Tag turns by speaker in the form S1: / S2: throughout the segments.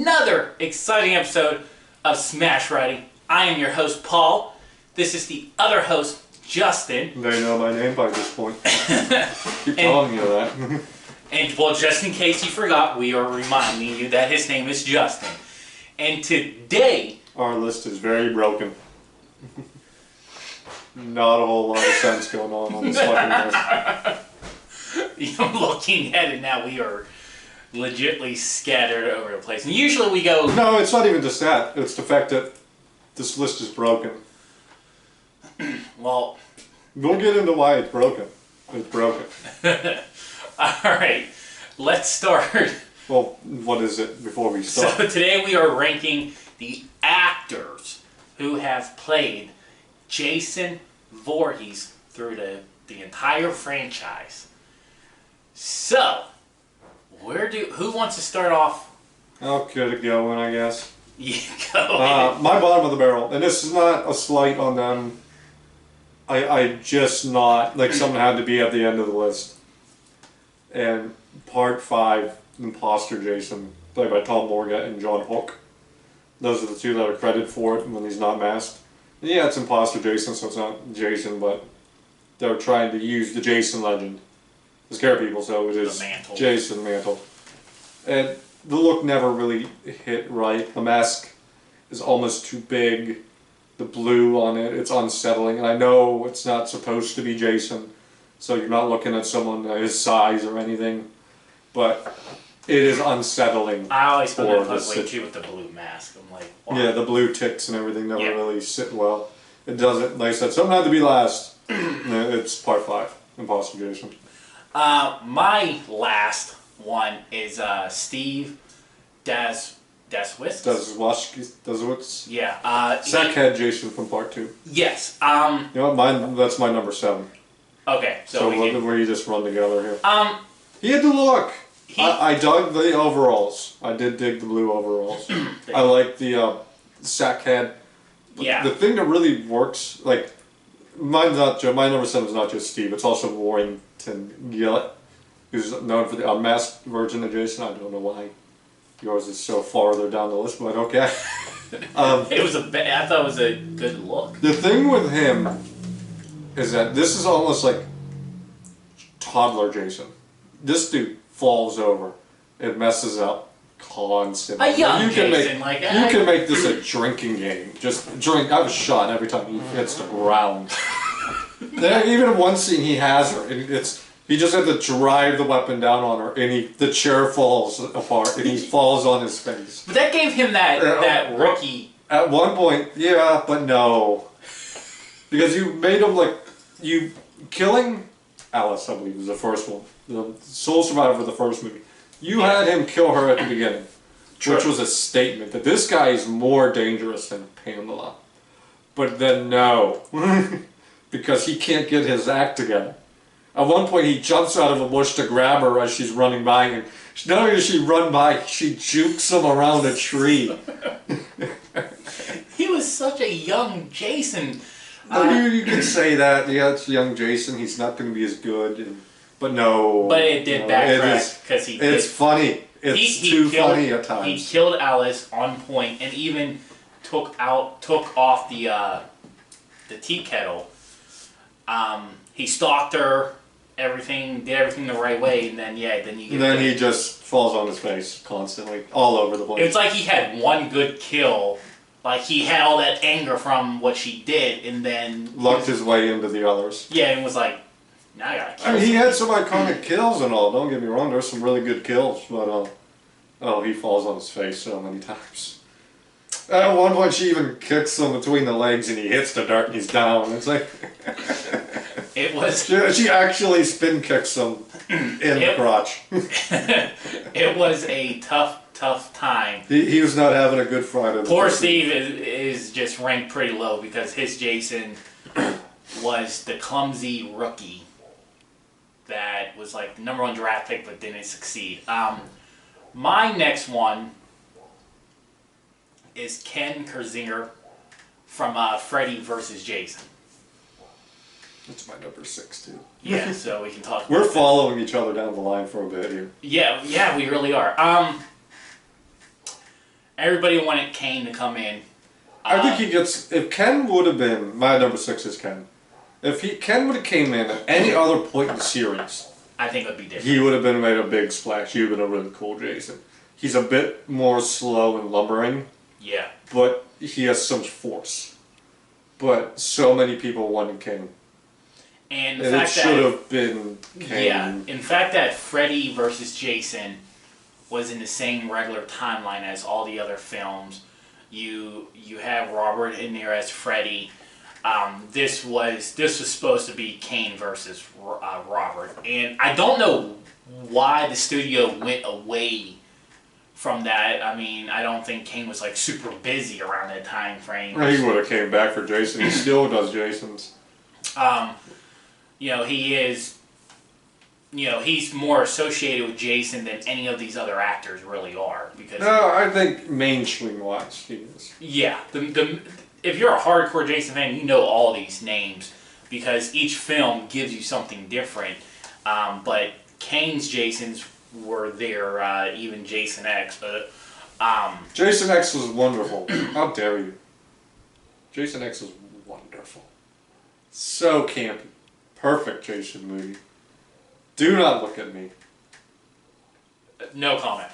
S1: another exciting episode of Smash Writing. I am your host, Paul. This is the other host, Justin.
S2: They know my name by this point. Keep telling you that.
S1: And, well, just in case you forgot, we are reminding you that his name is Justin. And today...
S2: Our list is very broken. Not a whole lot of sense going on this fucking list.
S1: I'm looking at it now, we are legitly scattered over the place. And usually we go...
S2: No, it's not even just that. It's the fact that this list is broken.
S1: Well...
S2: We'll get into why it's broken. It's broken.
S1: Alright, let's start.
S2: Well, what is it before we start?
S1: So today we are ranking the actors who have played Jason Voorhees through the entire franchise. So, who wants to start off?
S2: I'll get it going, I guess.
S1: You go.
S2: My bottom of the barrel, and this is not a slight on them. I just not, like, someone had to be at the end of the list. And part 5, Imposter Jason, played by Tom Morgan and John Hook. Those are the two that are credited for it when he's not masked. Yeah, it's Imposter Jason, so it's not Jason, but they're trying to use the Jason legend to scare people, so it is Jason Mantle. And the look never really hit right. The mask is almost too big. The blue on it, it's unsettling. And I know it's not supposed to be Jason, so you're not looking at someone his size or anything, but it is unsettling.
S1: I always put it with the blue mask. I'm like, wow.
S2: Yeah, the blue ticks and everything never really sit well. It doesn't, like I said, something had to be last. It's part 5, Imposter Jason.
S1: My last one is Steve Daswitz.
S2: Daswitz?
S1: Yeah.
S2: Sackhead Jason from part 2.
S1: Yes.
S2: You know what, that's my number 7.
S1: Okay,
S2: so we just run together here. He had the look. I dug the overalls. I did dig the blue overalls. I like the Sackhead.
S1: Yeah.
S2: The thing that really works, like, my number 7 is not just Steve. It's also Warrington Gillett, who's known for the unmasked version of Jason. I don't know why yours is so farther down the list, but okay.
S1: I thought it was a good look.
S2: The thing with him is that this is almost like toddler Jason. This dude falls over. It messes up constantly.
S1: A young Jason,
S2: you can make this a drinking game. Just drink. I was shot every time he hits the ground. Even in one scene, he has her. He just had to drive the weapon down on her, and the chair falls apart, and he falls on his face.
S1: But that gave him that rookie.
S2: At one point, yeah, but no, because you made him killing Alice, I believe, was the first one, the sole survivor of the first movie. You had him kill her at the beginning, which was a statement that this guy is more dangerous than Pamela. But then no, because he can't get his act together. At one point, he jumps out of a bush to grab her as she's running by, and not only does she run by, she jukes him around a tree.
S1: He was such a young Jason.
S2: You can say that. Yeah, it's young Jason. He's not going to be as good. But no.
S1: But it did backtrack because
S2: It's funny. It's too funny at times.
S1: He killed Alice on point, and even took off the tea kettle. He stalked her. Did everything the right way, and then he just
S2: falls on his face constantly, all over the place.
S1: It's like he had one good kill, like he had all that anger from what she did, and then
S2: lucked his way into the others.
S1: Yeah, and was like, now I gotta kill.
S2: I mean, he had some iconic kills and all. Don't get me wrong, there's some really good kills, but he falls on his face so many times. At one point, she even kicks him between the legs, and he hits the dirt, and he's down. It's like.
S1: It was.
S2: She actually spin kicks him in the crotch.
S1: It was a tough time.
S2: He was not having a good Friday.
S1: Poor Steve is just ranked pretty low because his Jason was the clumsy rookie that was like the number 1 draft pick but didn't succeed. My next one is Ken Kerzinger from Freddy vs. Jason.
S2: That's my number 6 too.
S1: Yeah, so we can talk.
S2: We're following each other down the line for a bit here.
S1: Yeah, we really are. Everybody wanted Kane to come in.
S2: I think he gets. If Ken would have been my number 6 is Ken. If Ken would have came in at any other point in the series,
S1: I think it would be different.
S2: he would have been made a big splash. He would have been a really cool Jason. He's a bit more slow and lumbering.
S1: Yeah.
S2: But he has so much force. But so many people wanted King.
S1: And
S2: it should have been King.
S1: Yeah. In fact, that Freddy versus Jason was in the same regular timeline as all the other films. You have Robert in there as Freddy. This was supposed to be Kane versus Robert, and I don't know why the studio went away from that. I mean, I don't think Kane was like super busy around that time frame.
S2: He would have came back for Jason. He still does Jasons.
S1: He is. He's more associated with Jason than any of these other actors really are. Because
S2: I think mainstream-wise, he is.
S1: Yeah, if you're a hardcore Jason fan, you know all these names because each film gives you something different. But Kane's Jasons were there, even Jason X. But
S2: Jason X was wonderful. How dare you? Jason X was wonderful. So campy. Perfect Jason movie. Do not look at me.
S1: No comment.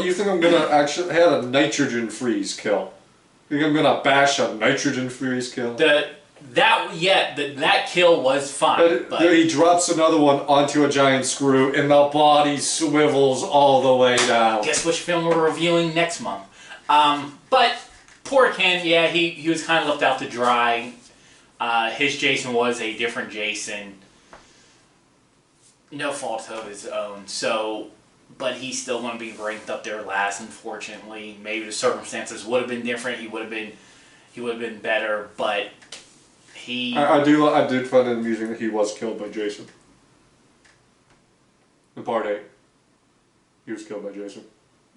S2: You think I'm gonna actually had a nitrogen freeze kill? You think I'm gonna bash a nitrogen freeze kill?
S1: That kill was fine. But
S2: he drops another one onto a giant screw, and the body swivels all the way down.
S1: Guess which film we're reviewing next month? But poor Ken, yeah, he was kind of left out to dry. His Jason was a different Jason. No fault of his own. But he's still going to be ranked up there last, unfortunately. Maybe the circumstances would have been different. He would have been better, but
S2: I did find it amusing that he was killed by Jason. In part 8. He was killed by Jason.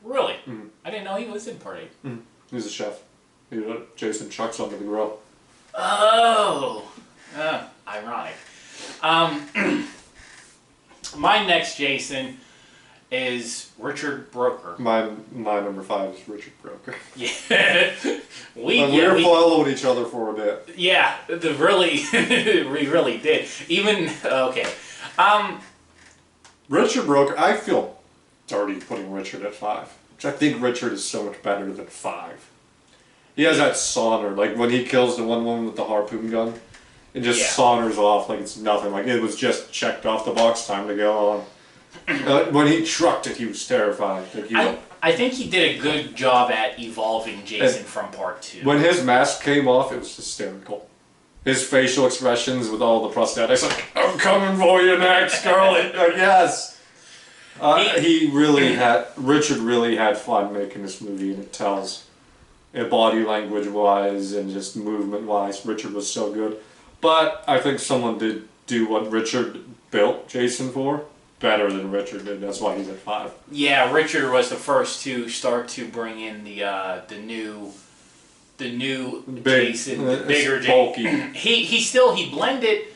S1: Really?
S2: Mm-hmm.
S1: I didn't know he was in part 8.
S2: Mm-hmm. He's a chef. Jason chucks onto the grill.
S1: Oh! Ironic. My next Jason is Richard Broker.
S2: My number 5 is Richard Broker.
S1: Yeah. we
S2: followed each other for a bit.
S1: Yeah, we really did. Okay.
S2: Richard Broker, I feel dirty putting Richard at 5. Which I think Richard is so much better than 5. He has that saunter, like when he kills the one woman with the harpoon gun. It just saunters off like it's nothing. Like it was just checked off the box, time to go on. When he trucked it, he was terrified.
S1: I think he did a good job at evolving Jason from part 2.
S2: When his mask came off, it was hysterical. His facial expressions with all the prosthetics, like, I'm coming for you next, girl. Yes. Richard really had fun making this movie, and it tells. Body language wise and just movement wise, Richard was so good. But I think someone did do what Richard built Jason for better than Richard did. That's why he's at 5.
S1: Yeah, Richard was the first to start to bring in the new Jason, the bigger Jason. He blended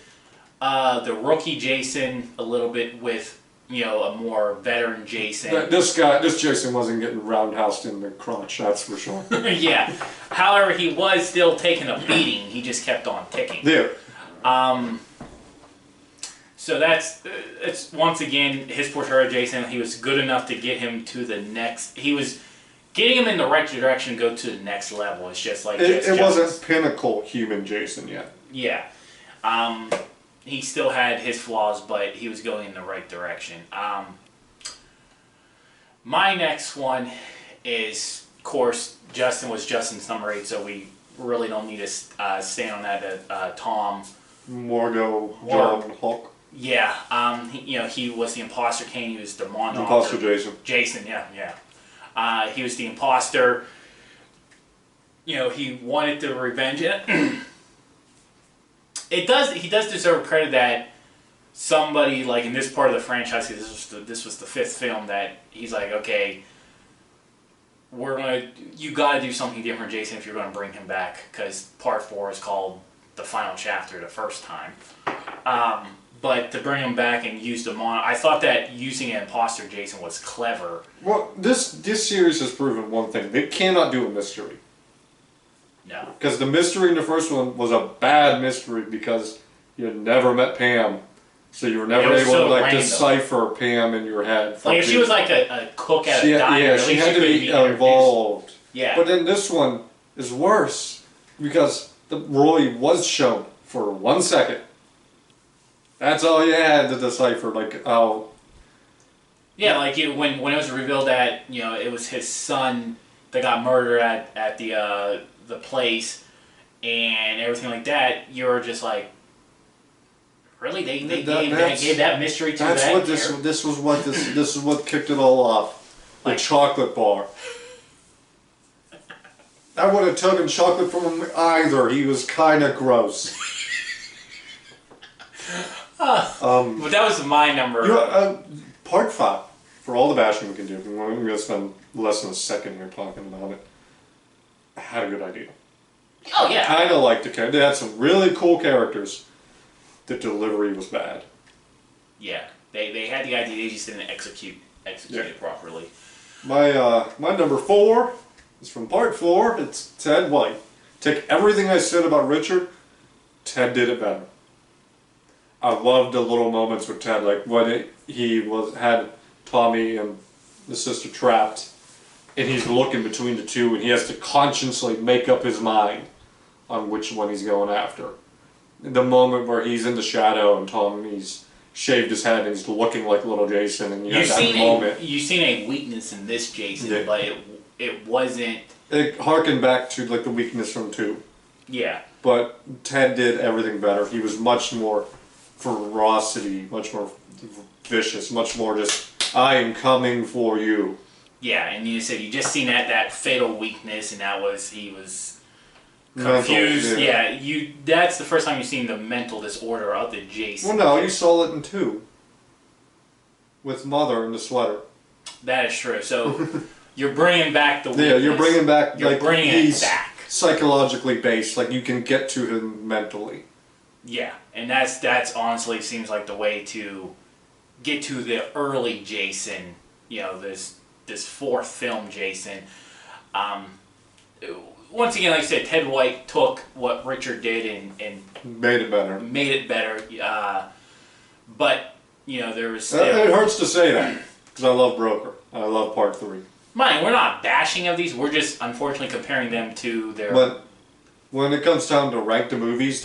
S1: the rookie Jason a little bit with a more veteran Jason.
S2: This Jason wasn't getting roundhoused in the crotch, that's for sure.
S1: Yeah. However, he was still taking a beating. He just kept on ticking.
S2: Yeah.
S1: So it's once again his portrayal of Jason. He was good enough to get him to the next. He was getting him in the right direction to go to the next level. It's just like
S2: it wasn't pinnacle human Jason yet.
S1: Yeah. He still had his flaws, but he was going in the right direction. My next one is, of course, Justin was Justin's number 8, so we really don't need to stand on that. Tom
S2: Morgo, John, Hulk.
S1: Yeah, he was the imposter Kane. He was the monster.
S2: Imposter Jason.
S1: Jason, yeah. He was the imposter. He wanted the revenge. He does deserve credit that somebody, like in this part of the franchise, this was the 5th film, that he's like, okay, you got to do something different, Jason, if you're going to bring him back, because part 4 is called The Final Chapter the first time. But to bring him back and use them on, I thought that using an imposter Jason was clever.
S2: Well, this series has proven one thing: they cannot do a mystery.
S1: No.
S2: Because the mystery in the first one was a bad mystery because you had never met Pam, so you were never able to
S1: random.
S2: decipher Pam in your head.
S1: Like if she was like a cook at a diner,
S2: yeah, she had to be involved.
S1: Yeah.
S2: But then this one is worse because Roy was shown for 1 second. That's all you had to decipher. Like, oh.
S1: Yeah, like when it was revealed that it was his son that got murdered at the place and everything like that, you were just like, really? They gave that mystery to
S2: that's
S1: that?
S2: What this is what kicked it all off. The chocolate bar. I wouldn't have taken chocolate from him either. He was kind of gross.
S1: But that was my number.
S2: Part 5, for all the bashing we can do, we're going to spend less than a second here talking about it. I had a good idea.
S1: Oh yeah.
S2: Kind of liked the character. They had some really cool characters. The delivery was bad.
S1: Yeah, they had the idea, they just didn't execute it properly.
S2: My number 4 is from part 4. It's Ted White. Take everything I said about Richard. Ted did it better. I loved the little moments with Ted, like when he had Tommy and the sister trapped, and he's looking between the two, and he has to consciously make up his mind on which one he's going after. The moment where he's in the shadow and Tommy's shaved his head and he's looking like little Jason, and you've
S1: seen a weakness in this Jason, but it wasn't.
S2: It harkened back to like the weakness from 2.
S1: Yeah.
S2: But Ted did everything better. He was much more ferocity, much more vicious, much more just, I am coming for you.
S1: Yeah, and you said you just seen that fatal weakness, and he was confused. Mental, that's the first time you've seen the mental disorder of the Jason.
S2: Well, no, you saw it in 2. With Mother in the sweater.
S1: That is true. So you're bringing back the weakness.
S2: Yeah, you're bringing back.
S1: You're bringing it back.
S2: Psychologically based, like you can get to him mentally.
S1: Yeah, and that's honestly seems like the way to get to the early Jason. This 4th film Jason. Once again, like I said, Ted White took what Richard did and
S2: made it better.
S1: But there was still.
S2: It hurts to say that because I love Broker. I love part 3.
S1: Mine, we're not bashing of these. We're just unfortunately comparing them to their.
S2: But when it comes time to rank the movies,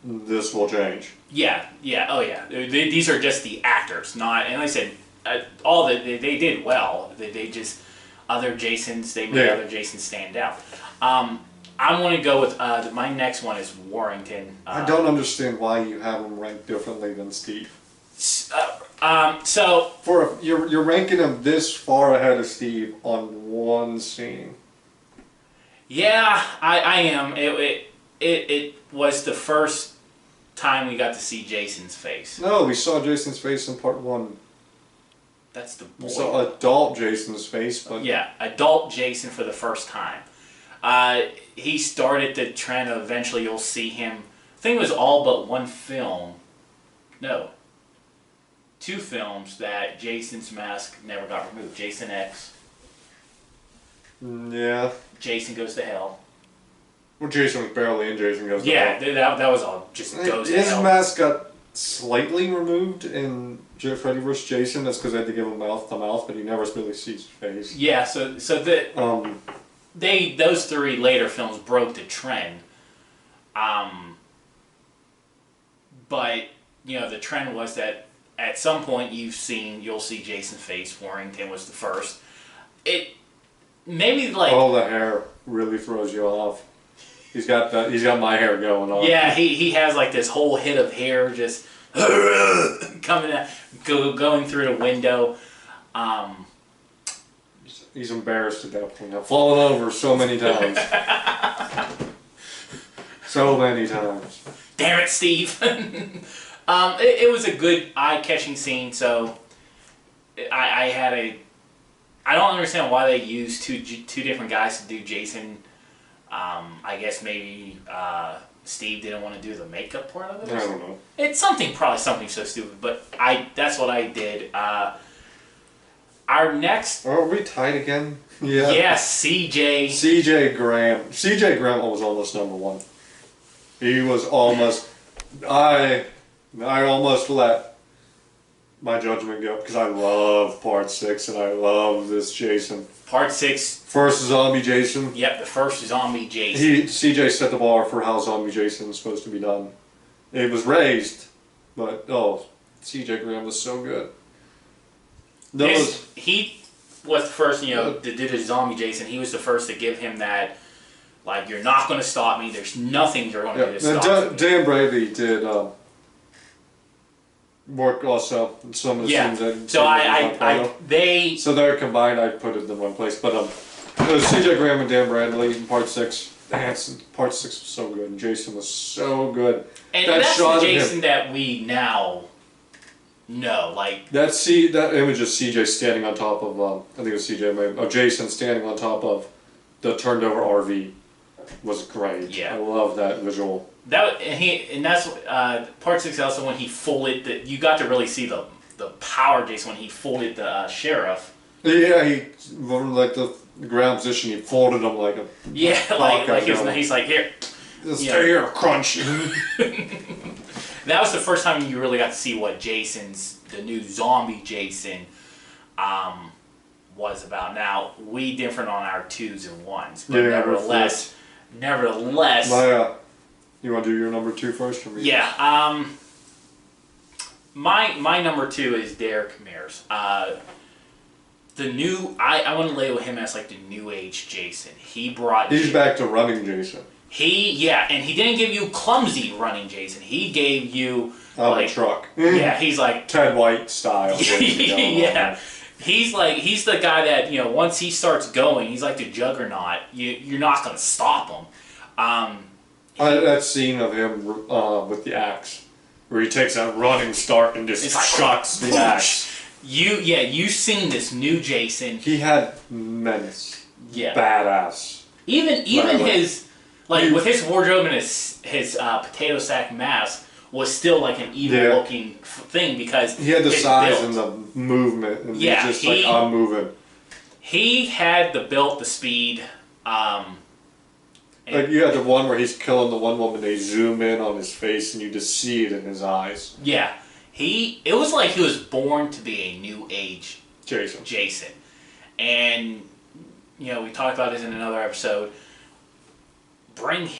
S2: this will change.
S1: Yeah. Oh yeah. These are just the actors, not. And like I said, all that they did well. They just other Jasons. They made other Jasons stand out. I'm going to go with my next one is Warrington.
S2: I don't understand why you have them ranked differently than Steve.
S1: So
S2: you're ranking him this far ahead of Steve on one scene.
S1: Yeah, I am. It was the first time we got to see Jason's face.
S2: No, we saw Jason's face in part 1.
S1: That's the boy.
S2: We saw adult Jason's face, but
S1: yeah, adult Jason for the first time. He started the trend of eventually you'll see him. I think it was all but one film. No. 2 films that Jason's mask never got removed. Jason X.
S2: Yeah.
S1: Jason Goes to Hell.
S2: Well, Jason was barely in Jason Goes to Hell.
S1: Yeah, that was all just goes to hell.
S2: His mask got slightly removed in Freddy vs. Jason. That's because they had to give him mouth to mouth, but you never really see his face.
S1: Yeah, so those 3 later films broke the trend. But the trend was that at some point you'll see Jason's face. Warrington was the first. It maybe like
S2: the hair really throws you off. He's got my hair going on.
S1: Yeah, he has like this whole head of hair just coming out, going through the window.
S2: He's embarrassed at that point. I've fallen over so many times. So many times.
S1: Damn it, Steve. It was a good eye-catching scene, so I don't understand why they used two different guys to do Jason. I guess maybe Steve didn't want to do the makeup part of it.
S2: I don't know.
S1: It's probably something so stupid, but that's what I did. Our next.
S2: Are we tied again? Yeah.
S1: Yes, CJ.
S2: CJ Graham. CJ Graham was almost number one. He was almost. I almost let my judgment go because I love Part 6 and I love this Jason.
S1: Part 6.
S2: First zombie Jason.
S1: Yep, the first zombie Jason.
S2: CJ set the bar for how zombie Jason is supposed to be done. It was raised, but CJ Graham was so good.
S1: He was the first, to do the zombie Jason. He was the first to give him that, like, you're not going to stop me. There's nothing you're going to do to stop me.
S2: Dan Bradley did work also in some of the scenes. So they're combined. I put it in one place, but it was C.J. Graham and Dan Bradley in Part 6. Part 6 was so good. Jason was so good.
S1: And that's the Jason that we now know. Like
S2: that image of C.J. standing on top of I think it was C.J. of Jason standing on top of the turned over RV was great.
S1: Yeah,
S2: I love that visual.
S1: That's Part 6 also when he folded you got to really see the power Jason when he folded the sheriff.
S2: Yeah, he like the ground position. He folded him like a
S1: he's like here.
S2: Stay here, crunch.
S1: That was the first time you really got to see what the new zombie Jason, was about. Now we different on our 2s and 1s, but nevertheless.
S2: You want to do your number 2 first, or me?
S1: Yeah. My number 2 is Derek Mears. The new I want to label him as like the new age Jason. He's
S2: back to running Jason.
S1: And he didn't give you clumsy running Jason. He gave you
S2: a truck.
S1: Yeah, he's like
S2: Ted White style.
S1: Yeah. He's the guy that, once he starts going, he's like the juggernaut. You're not gonna stop him.
S2: That scene of him with the axe, where he takes that running start and just chucks the axe.
S1: You've seen this new Jason.
S2: He had menace.
S1: Yeah.
S2: Badass.
S1: Even his with his wardrobe and his potato sack mask was still like an evil looking thing because
S2: he had the size and the movement and he's just I'm moving.
S1: He had the build, the speed.
S2: Like you had the one where he's killing the one woman, they zoom in on his face and you just see it in his eyes.
S1: Yeah. It was like he was born to be a new age Jason. And we talked about this in another episode. Bring